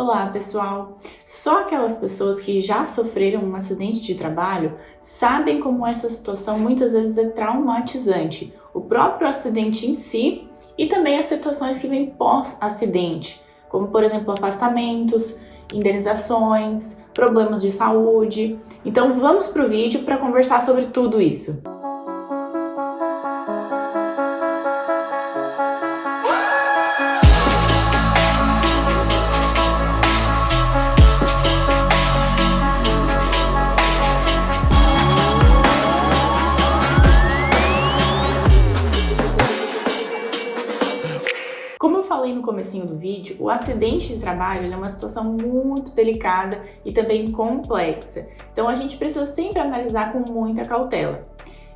Olá, pessoal! Só aquelas pessoas que já sofreram um acidente de trabalho sabem como essa situação muitas vezes é traumatizante. O próprio acidente em si e também as situações que vêm pós-acidente, como por exemplo afastamentos, indenizações, problemas de saúde. Então vamos para o vídeo para conversar sobre tudo isso. Como eu falei no comecinho do vídeo, o acidente de trabalho é uma situação muito delicada e também complexa. Então a gente precisa sempre analisar com muita cautela.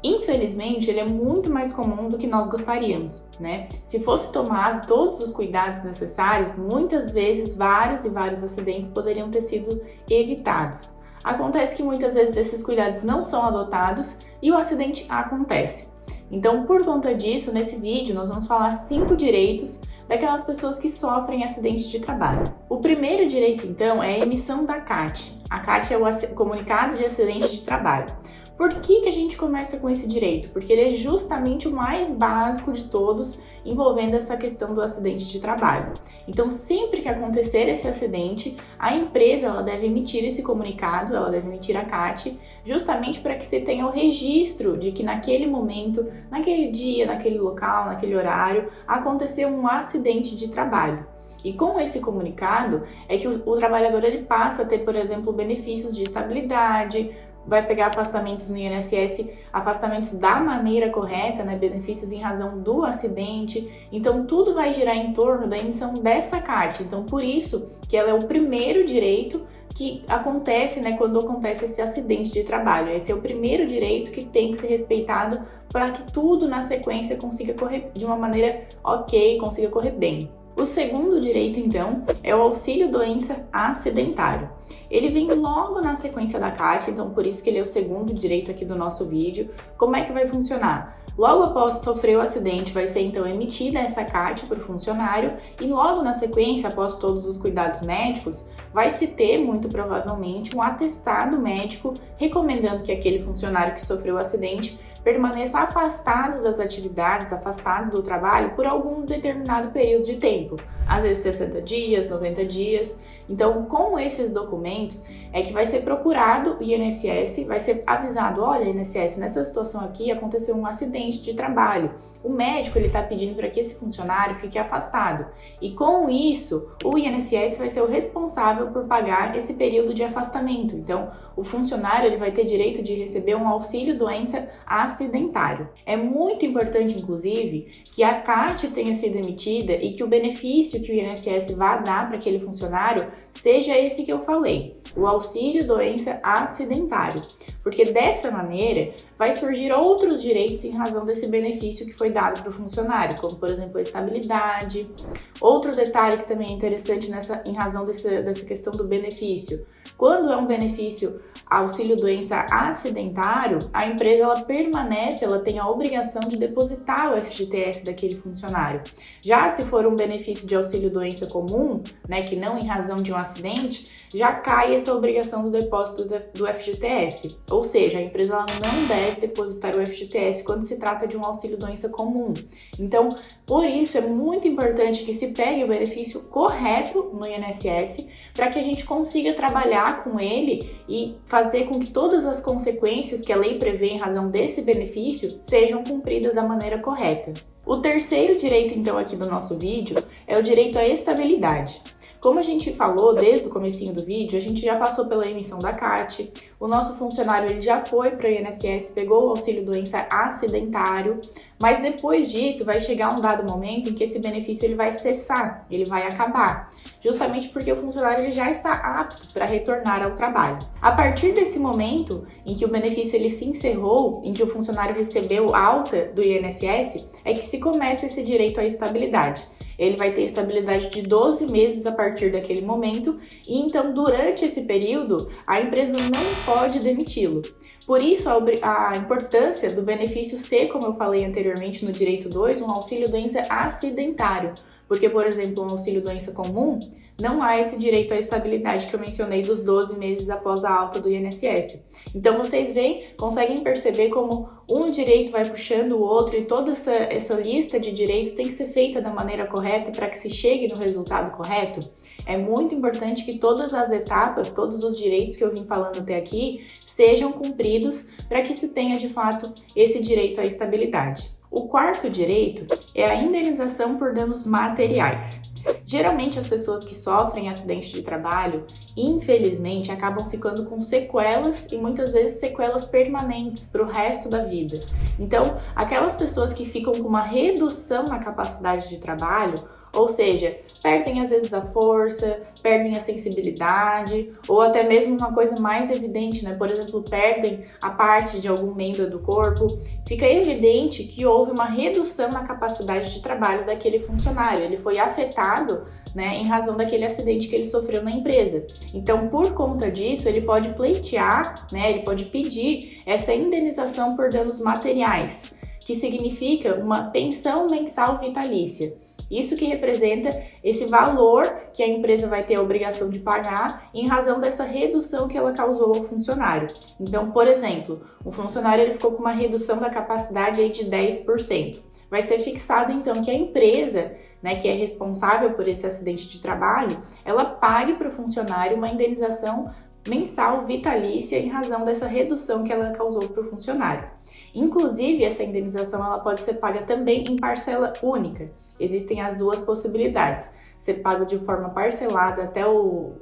Infelizmente, ele é muito mais comum do que nós gostaríamos, né? Se fosse tomado todos os cuidados necessários, muitas vezes vários acidentes poderiam ter sido evitados. Acontece que muitas vezes esses cuidados não são adotados e o acidente acontece. Então, por conta disso, nesse vídeo nós vamos falar 5 direitos daquelas pessoas que sofrem acidentes de trabalho. O primeiro direito, então, é a emissão da CAT. A CAT é o Comunicado de Acidente de Trabalho. Por que a gente começa com esse direito? Porque ele é justamente o mais básico de todos, envolvendo essa questão do acidente de trabalho. Então, sempre que acontecer esse acidente, a empresa ela deve emitir esse comunicado, ela deve emitir a CAT, justamente para que você tenha o registro de que naquele momento, naquele dia, naquele local, naquele horário, aconteceu um acidente de trabalho. E com esse comunicado é que o trabalhador ele passa a ter, por exemplo, benefícios de estabilidade, vai pegar afastamentos no INSS, afastamentos da maneira correta, né, benefícios em razão do acidente. Então tudo vai girar em torno da emissão dessa CAT. Então por isso que ela é o primeiro direito que acontece, né, quando acontece esse acidente de trabalho. Esse é o primeiro direito que tem que ser respeitado para que tudo na sequência consiga correr de uma maneira ok, consiga correr bem. O segundo direito, então, é o auxílio-doença acidentário. Ele vem logo na sequência da CAT, então por isso que ele é o segundo direito aqui do nosso vídeo. Como é que vai funcionar? Logo após sofrer o acidente, vai ser então emitida essa CAT para o funcionário e logo na sequência, após todos os cuidados médicos, vai se ter, muito provavelmente, um atestado médico recomendando que aquele funcionário que sofreu o acidente permaneça afastado das atividades, afastado do trabalho por algum determinado período de tempo, às vezes 60 dias, 90 dias. Então, com esses documentos é que vai ser procurado o INSS, vai ser avisado, olha, INSS, nessa situação aqui aconteceu um acidente de trabalho. O médico ele está pedindo para que esse funcionário fique afastado. E com isso, o INSS vai ser o responsável por pagar esse período de afastamento. Então, o funcionário ele vai ter direito de receber um auxílio-doença acidentário. É muito importante, inclusive, que a CAT tenha sido emitida e que o benefício que o INSS vá dar para aquele funcionário seja esse que eu falei, o auxílio-doença acidentário, porque dessa maneira vai surgir outros direitos em razão desse benefício que foi dado para o funcionário, como por exemplo a estabilidade. Outro detalhe que também é interessante em razão dessa questão do benefício, quando é um benefício auxílio-doença acidentário, a empresa ela permanece, ela tem a obrigação de depositar o FGTS daquele funcionário. Já se for um benefício de auxílio-doença comum, né, que não em razão de um acidente, já cai essa obrigação do depósito do FGTS. Ou seja, a empresa ela não deve depositar o FGTS quando se trata de um auxílio-doença comum. Então, por isso é muito importante que se pegue o benefício correto no INSS para que a gente consiga trabalhar com ele e fazer com que todas as consequências que a lei prevê em razão desse benefício sejam cumpridas da maneira correta. O terceiro direito, então, aqui do nosso vídeo é o direito à estabilidade. Como a gente falou desde o comecinho do vídeo, a gente já passou pela emissão da CAT, o nosso funcionário ele já foi para o INSS, pegou o auxílio-doença acidentário, mas depois disso vai chegar um dado momento em que esse benefício ele vai cessar, ele vai acabar, justamente porque o funcionário ele já está apto para retornar ao trabalho. A partir desse momento em que o benefício ele se encerrou, em que o funcionário recebeu alta do INSS, é que se começa esse direito à estabilidade. Ele vai ter estabilidade de 12 meses a partir daquele momento e então durante esse período a empresa não pode demiti-lo. Por isso a importância do benefício ser, como eu falei anteriormente no direito 2, um auxílio-doença acidentário. Porque, por exemplo, um auxílio-doença comum não há esse direito à estabilidade que eu mencionei dos 12 meses após a alta do INSS. Então vocês conseguem perceber como um direito vai puxando o outro e toda essa lista de direitos tem que ser feita da maneira correta para que se chegue no resultado correto? É muito importante que todas as etapas, todos os direitos que eu vim falando até aqui, sejam cumpridos para que se tenha de fato esse direito à estabilidade. O quarto direito é a indenização por danos materiais. Geralmente as pessoas que sofrem acidente de trabalho, infelizmente, acabam ficando com sequelas e muitas vezes sequelas permanentes para o resto da vida. Então, aquelas pessoas que ficam com uma redução na capacidade de trabalho, ou seja, perdem às vezes a força, perdem a sensibilidade, ou até mesmo uma coisa mais evidente, né? Por exemplo, perdem a parte de algum membro do corpo. Fica evidente que houve uma redução na capacidade de trabalho daquele funcionário. Ele foi afetado, né, em razão daquele acidente que ele sofreu na empresa. Então, por conta disso, ele pode pleitear, né? Ele pode pedir essa indenização por danos materiais, que significa uma pensão mensal vitalícia. Isso que representa esse valor que a empresa vai ter a obrigação de pagar em razão dessa redução que ela causou ao funcionário. Então, por exemplo, o funcionário ele ficou com uma redução da capacidade aí de 10%. Vai ser fixado então que a empresa, né, que é responsável por esse acidente de trabalho, ela pague para o funcionário uma indenização mensal vitalícia em razão dessa redução que ela causou para o funcionário. Inclusive, essa indenização ela pode ser paga também em parcela única. Existem as duas possibilidades. Ser pago de forma parcelada até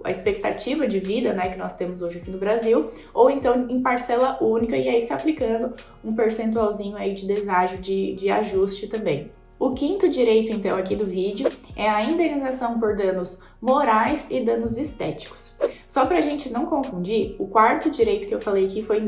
a expectativa de vida, né, que nós temos hoje aqui no Brasil, ou então em parcela única e aí se aplicando um percentualzinho aí de deságio de ajuste também. O quinto direito, então, aqui do vídeo é a indenização por danos morais e danos estéticos. Só para a gente não confundir, o quarto direito que eu falei aqui foi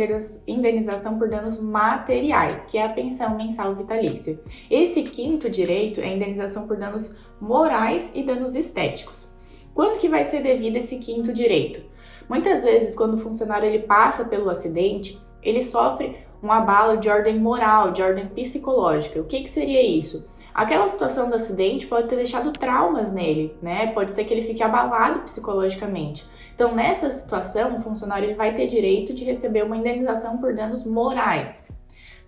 indenização por danos materiais, que é a pensão mensal vitalícia. Esse quinto direito é a indenização por danos morais e danos estéticos. Quando que vai ser devido esse quinto direito? Muitas vezes, quando o funcionário ele passa pelo acidente, ele sofre um abalo de ordem moral, de ordem psicológica. O que seria isso? Aquela situação do acidente pode ter deixado traumas nele, né? Pode ser que ele fique abalado psicologicamente. Então, nessa situação, o funcionário ele vai ter direito de receber uma indenização por danos morais.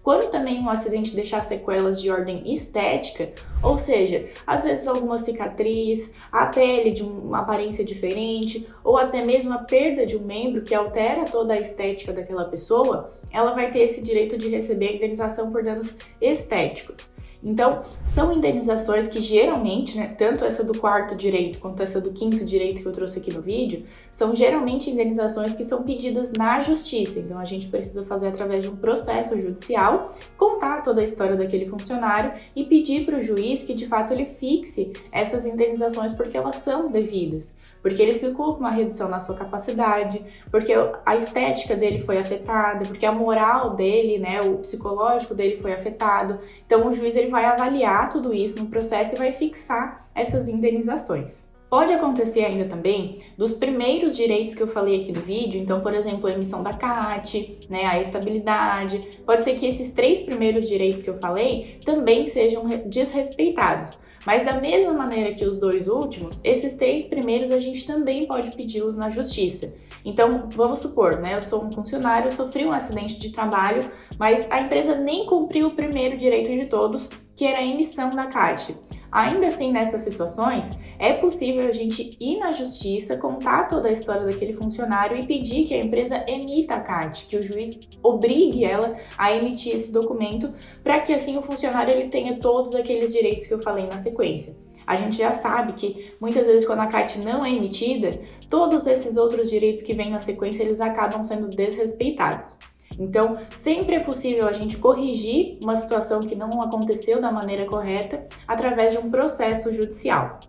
Quando também um acidente deixar sequelas de ordem estética, ou seja, às vezes alguma cicatriz, a pele de uma aparência diferente, ou até mesmo a perda de um membro que altera toda a estética daquela pessoa, ela vai ter esse direito de receber a indenização por danos estéticos. Então, são indenizações que geralmente, né, tanto essa do quarto direito quanto essa do quinto direito que eu trouxe aqui no vídeo, são geralmente indenizações que são pedidas na justiça. Então, a gente precisa fazer através de um processo judicial, contar toda a história daquele funcionário e pedir para o juiz que, de fato, ele fixe essas indenizações porque elas são devidas. Porque ele ficou com uma redução na sua capacidade, porque a estética dele foi afetada, porque a moral dele, né, o psicológico dele foi afetado. Então o juiz ele vai avaliar tudo isso no processo e vai fixar essas indenizações. Pode acontecer ainda também dos primeiros direitos que eu falei aqui no vídeo, então, por exemplo, a emissão da CAT, né, a estabilidade. Pode ser que esses 3 primeiros direitos que eu falei também sejam desrespeitados. Mas da mesma maneira que os 2 últimos, esses 3 primeiros a gente também pode pedi-los na justiça. Então, vamos supor, né, eu sou um funcionário, eu sofri um acidente de trabalho, mas a empresa nem cumpriu o primeiro direito de todos, que era a emissão da CAT. Ainda assim, nessas situações, é possível a gente ir na justiça, contar toda a história daquele funcionário e pedir que a empresa emita a CAT, que o juiz obrigue ela a emitir esse documento, para que assim o funcionário ele tenha todos aqueles direitos que eu falei na sequência. A gente já sabe que muitas vezes quando a CAT não é emitida, todos esses outros direitos que vêm na sequência, eles acabam sendo desrespeitados. Então, sempre é possível a gente corrigir uma situação que não aconteceu da maneira correta através de um processo judicial.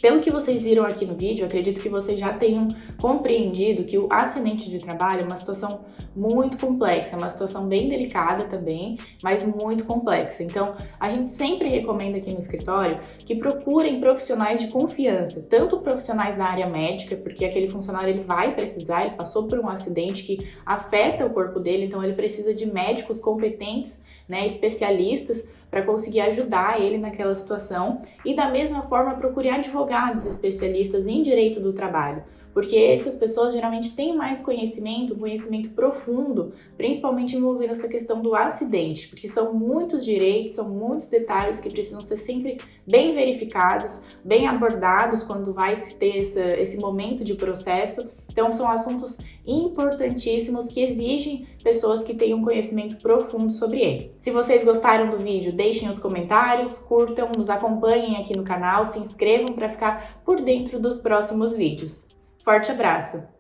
Pelo que vocês viram aqui no vídeo, acredito que vocês já tenham compreendido que o acidente de trabalho é uma situação muito complexa, uma situação bem delicada também, mas muito complexa. Então, a gente sempre recomenda aqui no escritório que procurem profissionais de confiança, tanto profissionais da área médica, porque aquele funcionário ele vai precisar, ele passou por um acidente que afeta o corpo dele, então ele precisa de médicos competentes, né, especialistas, para conseguir ajudar ele naquela situação e da mesma forma procure advogados especialistas em direito do trabalho, porque essas pessoas geralmente têm mais conhecimento profundo, principalmente envolvendo essa questão do acidente, porque são muitos direitos, são muitos detalhes que precisam ser sempre bem verificados, bem abordados quando vai se ter esse momento de processo. Então são assuntos importantíssimos que exigem pessoas que tenham conhecimento profundo sobre ele. Se vocês gostaram do vídeo, deixem os comentários, curtam, nos acompanhem aqui no canal, se inscrevam para ficar por dentro dos próximos vídeos. Forte abraço!